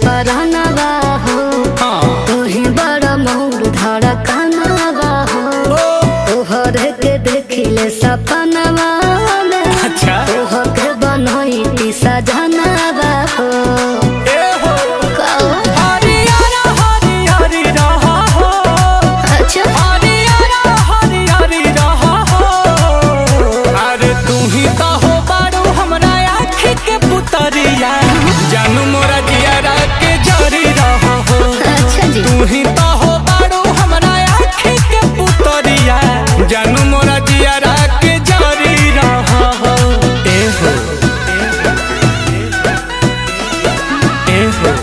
परनवा हो तू ही बड़ा मोर धड़कनवा हो तोहर के देखिले सपनवा में तोहर के बनोई सजनवा हो जानू मोरा जियारा के जरी रहा हो। अच्छा जी तू ही तो हो बाड़ू हमरा आँखी के पुतरिया जानू मोरा जियारा के जरी रहा हो। ए हो ए हो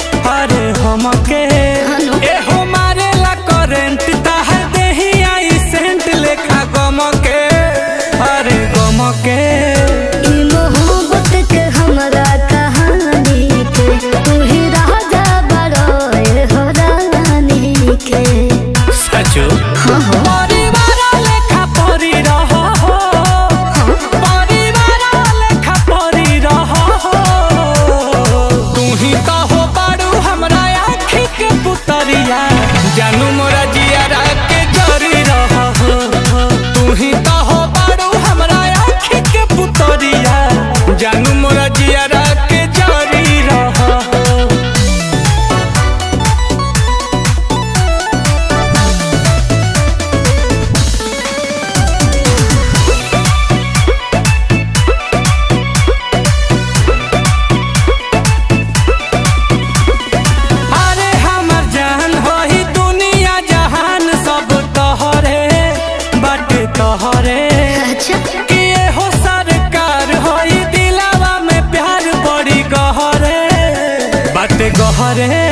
हमके ए हो मारे ला करेंट ताहर देही आई सेंट लेखा गमके अरे गमके ई मोहब्बत के हमरा कहानी के तू ही राजा बड़ो ए हो रानी के सचो परिवार लेखा परी रहा हो परिवार लेखा परी रहा हो तू ही तो हो पुतरिया जानू मोरा जियारा के जरी रहा हो तू ही तो हो बाड़ू हमरा आँखी के पुतरिया जानू मोरा जियारा के जरी रहा हो। तोहरे कि हो सरकार होई दिलावा में प्यार बड़ी गहरे बात गहरे